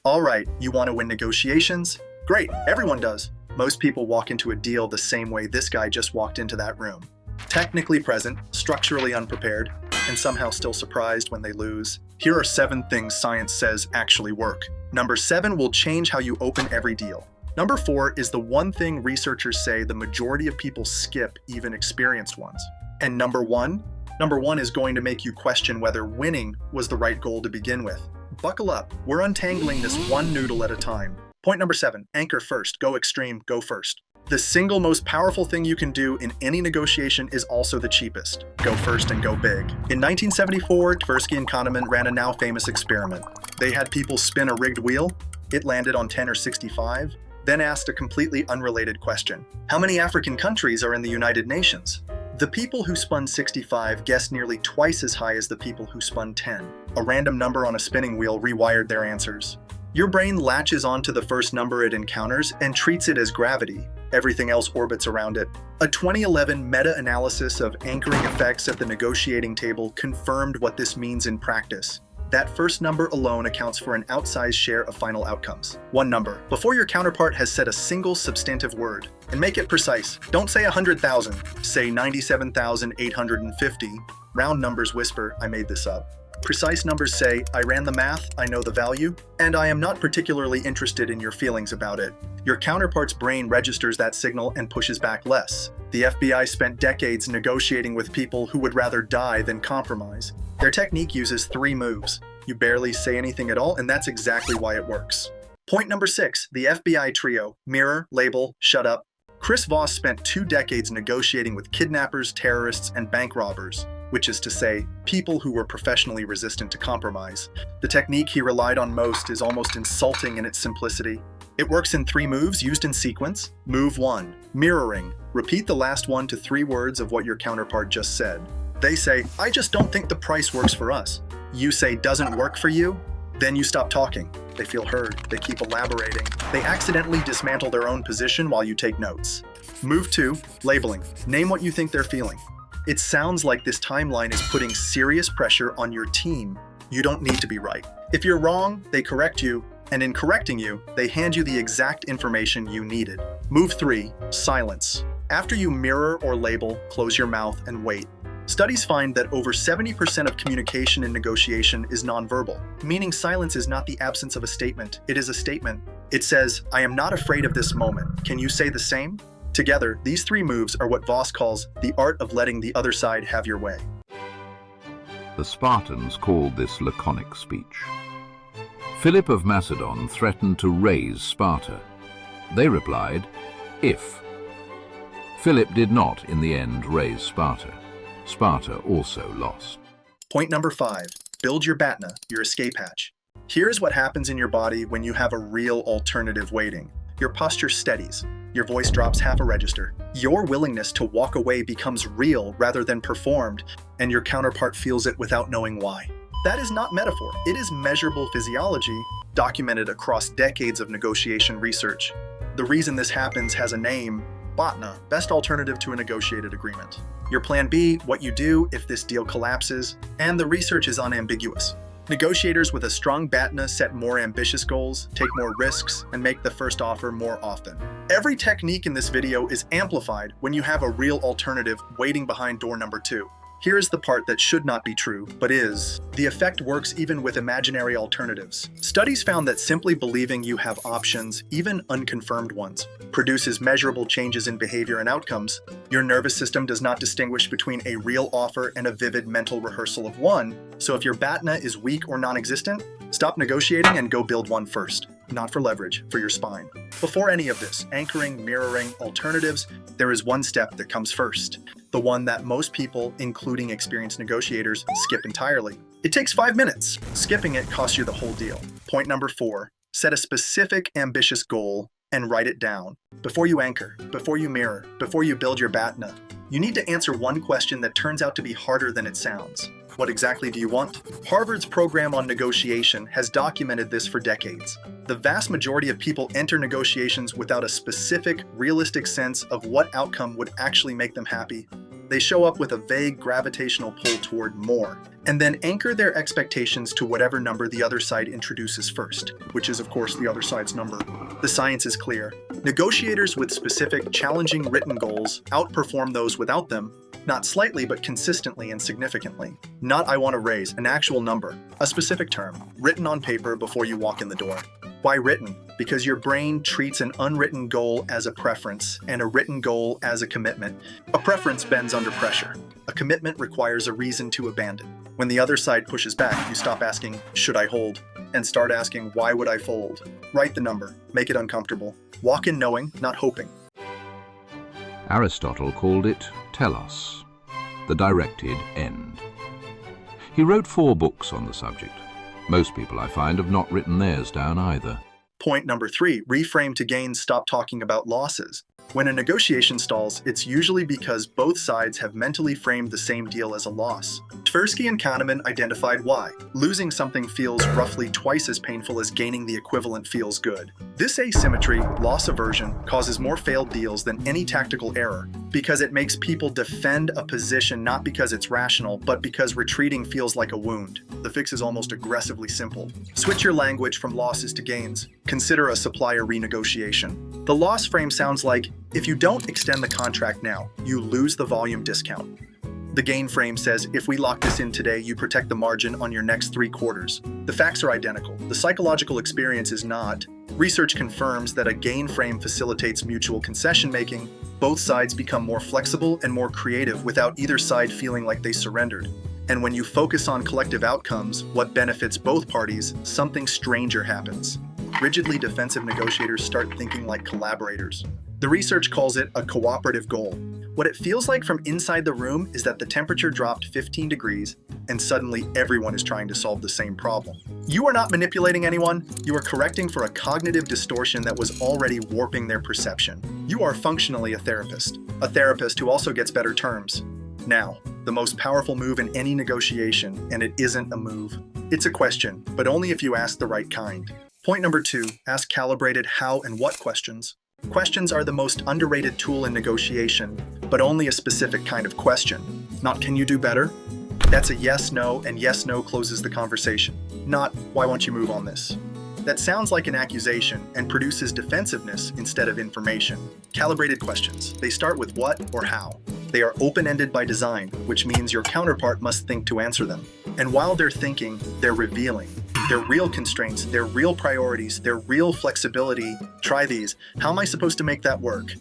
All right, you want to win negotiations? Great, everyone does. Most people walk into a deal the same way this guy just walked into that room. Technically present, structurally unprepared, and somehow still surprised when they lose. Here are 7 things science says actually work. Number 7 will change how you open every deal. Number 4 is the one thing researchers say the majority of people skip, even experienced ones. And number 1 is going to make you question whether winning was the right goal to begin with. Buckle up, we're untangling this one noodle at a time. Point number 7, anchor first, go extreme, go first. The single most powerful thing you can do in any negotiation is also the cheapest. Go first and go big. In 1974, Tversky and Kahneman ran a now famous experiment. They had people spin a rigged wheel. It landed on 10 or 65, then asked a completely unrelated question. How many African countries are in the United Nations? The people who spun 65 guessed nearly twice as high as the people who spun 10. A random number on a spinning wheel rewired their answers. Your brain latches onto the first number it encounters and treats it as gravity. Everything else orbits around it. A 2011 meta-analysis of anchoring effects at the negotiating table confirmed what this means in practice. That first number alone accounts for an outsized share of final outcomes. One number, before your counterpart has said a single substantive word. And make it precise. Don't say 100,000. Say 97,850. Round numbers whisper, I made this up. Precise numbers say, I ran the math, I know the value, and I am not particularly interested in your feelings about it. Your counterpart's brain registers that signal and pushes back less. The FBI spent decades negotiating with people who would rather die than compromise. Their technique uses 3 moves. You barely say anything at all, and that's exactly why it works. Point number 6, the FBI trio, mirror, label, shut up. Chris Voss spent 2 decades negotiating with kidnappers, terrorists, and bank robbers, which is to say, people who were professionally resistant to compromise. The technique he relied on most is almost insulting in its simplicity. It works in 3 moves used in sequence. Move 1, mirroring. Repeat the last 1 to 3 words of what your counterpart just said. They say, I just don't think the price works for us. You say, doesn't work for you? Then you stop talking. They feel heard. They keep elaborating. They accidentally dismantle their own position while you take notes. Move 2, labeling. Name what you think they're feeling. It sounds like this timeline is putting serious pressure on your team. You don't need to be right. If you're wrong, they correct you, and in correcting you, they hand you the exact information you needed. Move 3, silence. After you mirror or label, close your mouth and wait. Studies find that over 70% of communication in negotiation is nonverbal, meaning silence is not the absence of a statement, it is a statement. It says, I am not afraid of this moment. Can you say the same? Together, these 3 moves are what Voss calls the art of letting the other side have your way. The Spartans called this laconic speech. Philip of Macedon threatened to raze Sparta. They replied, if. Philip did not, in the end, raze Sparta. Sparta also lost. Point number 5, build your BATNA, your escape hatch. Here's what happens in your body when you have a real alternative waiting. Your posture steadies. Your voice drops half a register. Your willingness to walk away becomes real rather than performed, and your counterpart feels it without knowing why. That is not metaphor. It is measurable physiology documented across decades of negotiation research. The reason this happens has a name, BATNA, best alternative to a negotiated agreement. Your plan B, what you do if this deal collapses, and the research is unambiguous. Negotiators with a strong BATNA set more ambitious goals, take more risks, and make the first offer more often. Every technique in this video is amplified when you have a real alternative waiting behind door number 2. Here is the part that should not be true, but is. The effect works even with imaginary alternatives. Studies found that simply believing you have options, even unconfirmed ones, produces measurable changes in behavior and outcomes. Your nervous system does not distinguish between a real offer and a vivid mental rehearsal of one, so if your BATNA is weak or non-existent, stop negotiating and go build one first. Not for leverage, for your spine. Before any of this, anchoring, mirroring, alternatives, there is one step that comes first. The one that most people, including experienced negotiators, skip entirely. It takes 5 minutes. Skipping it costs you the whole deal. Point number 4, set a specific, ambitious goal and write it down. Before you anchor, before you mirror, before you build your BATNA, you need to answer one question that turns out to be harder than it sounds. What exactly do you want? Harvard's program on negotiation has documented this for decades. The vast majority of people enter negotiations without a specific, realistic sense of what outcome would actually make them happy. They show up with a vague gravitational pull toward more, and then anchor their expectations to whatever number the other side introduces first, which is of course the other side's number. The science is clear. Negotiators with specific, challenging written goals outperform those without them, not slightly but consistently and significantly. Not "I want to raise," an actual number, a specific term, written on paper before you walk in the door. Why written? Because your brain treats an unwritten goal as a preference and a written goal as a commitment. A preference bends under pressure. A commitment requires a reason to abandon. When the other side pushes back, you stop asking, "Should I hold?" and start asking, "Why would I fold?" Write the number. Make it uncomfortable. Walk in knowing, not hoping. Aristotle called it telos, the directed end. He wrote 4 books on the subject. Most people, I find, have not written theirs down either. Point number 3, reframe to gain. Stop talking about losses. When a negotiation stalls, it's usually because both sides have mentally framed the same deal as a loss. Tversky and Kahneman identified why. Losing something feels roughly twice as painful as gaining the equivalent feels good. This asymmetry, loss aversion, causes more failed deals than any tactical error, because it makes people defend a position not because it's rational, but because retreating feels like a wound. The fix is almost aggressively simple. Switch your language from losses to gains. Consider a supplier renegotiation. The loss frame sounds like, if you don't extend the contract now, you lose the volume discount. The gain frame says, if we lock this in today, you protect the margin on your next 3 quarters. The facts are identical. The psychological experience is not. Research confirms that a gain frame facilitates mutual concession making. Both sides become more flexible and more creative without either side feeling like they surrendered. And when you focus on collective outcomes, what benefits both parties, something stranger happens. Rigidly defensive negotiators start thinking like collaborators. The research calls it a cooperative goal. What it feels like from inside the room is that the temperature dropped 15 degrees and suddenly everyone is trying to solve the same problem. You are not manipulating anyone, you are correcting for a cognitive distortion that was already warping their perception. You are functionally a therapist who also gets better terms. Now, the most powerful move in any negotiation, and it isn't a move. It's a question, but only if you ask the right kind. Point number 2, ask calibrated how and what questions. Questions are the most underrated tool in negotiation, but only a specific kind of question. Not "can you do better?" That's a yes, no, and yes, no closes the conversation. Not "why won't you move on this?" That sounds like an accusation and produces defensiveness instead of information. Calibrated questions. They start with what or how. They are open-ended by design, which means your counterpart must think to answer them. And while they're thinking, they're revealing their real constraints, their real priorities, their real flexibility. Try these. How am I supposed to make that work?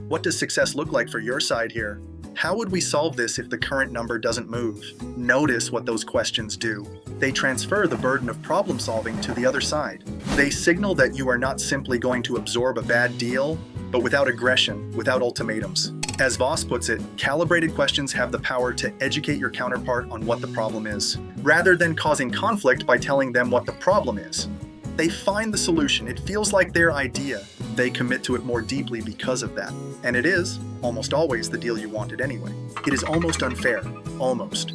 What does success look like for your side here? How would we solve this if the current number doesn't move? Notice what those questions do. They transfer the burden of problem solving to the other side. They signal that you are not simply going to absorb a bad deal, but without aggression, without ultimatums. As Voss puts it, calibrated questions have the power to educate your counterpart on what the problem is, rather than causing conflict by telling them what the problem is. They find the solution. It feels like their idea. They commit to it more deeply because of that. And it is, almost always, the deal you wanted anyway. It is almost unfair. Almost.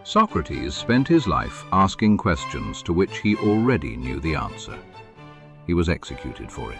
Socrates spent his life asking questions to which he already knew the answer. He was executed for it.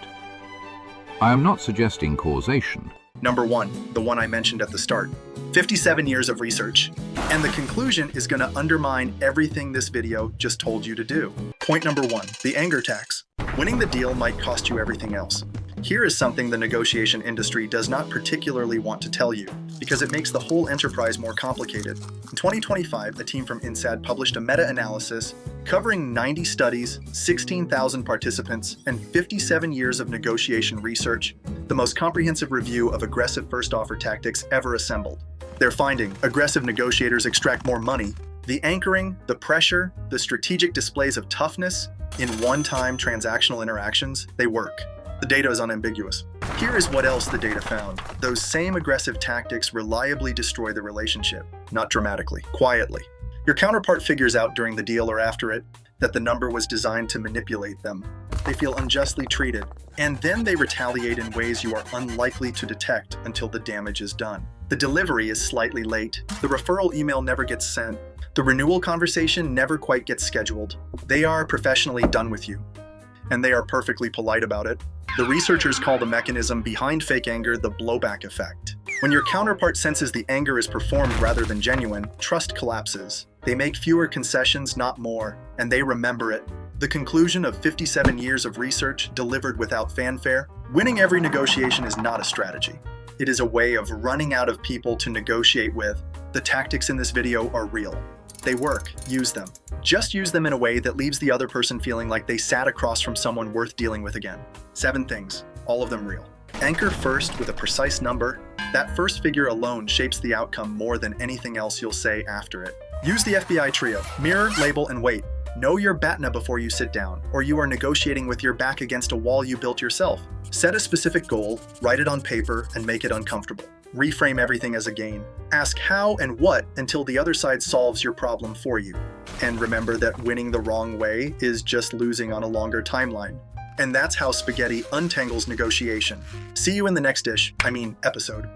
I am not suggesting causation. Number 1, the one I mentioned at the start. 57 years of research. And the conclusion is going to undermine everything this video just told you to do. Point number 1, the anger tax. Winning the deal might cost you everything else. Here is something the negotiation industry does not particularly want to tell you, because it makes the whole enterprise more complicated. In 2025, a team from INSAD published a meta-analysis covering 90 studies, 16,000 participants, and 57 years of negotiation research, the most comprehensive review of aggressive first offer tactics ever assembled. Their finding: aggressive negotiators extract more money. The anchoring, the pressure, the strategic displays of toughness in one-time transactional interactions, they work. The data is unambiguous. Here is what else the data found. Those same aggressive tactics reliably destroy the relationship, not dramatically, quietly. Your counterpart figures out during the deal or after it that the number was designed to manipulate them. They feel unjustly treated, and then they retaliate in ways you are unlikely to detect until the damage is done. The delivery is slightly late. The referral email never gets sent. The renewal conversation never quite gets scheduled. They are professionally done with you. and they are perfectly polite about it. The researchers call the mechanism behind fake anger the blowback effect. When your counterpart senses the anger is performed rather than genuine, trust collapses. They make fewer concessions, not more, and they remember it. The conclusion of 57 years of research delivered without fanfare: winning every negotiation is not a strategy. It is a way of running out of people to negotiate with. The tactics in this video are real. They work. Use them. Just use them in a way that leaves the other person feeling like they sat across from someone worth dealing with again. 7 things, all of them real. Anchor first with a precise number. That first figure alone shapes the outcome more than anything else you'll say after it. Use the FBI trio: mirror, label, and wait. Know your BATNA before you sit down, or you are negotiating with your back against a wall you built yourself. Set a specific goal, write it on paper, and make it uncomfortable. Reframe everything as a gain. Ask how and what until the other side solves your problem for you. And remember that winning the wrong way is just losing on a longer timeline. And that's how spaghetti untangles negotiation. See you in the next episode.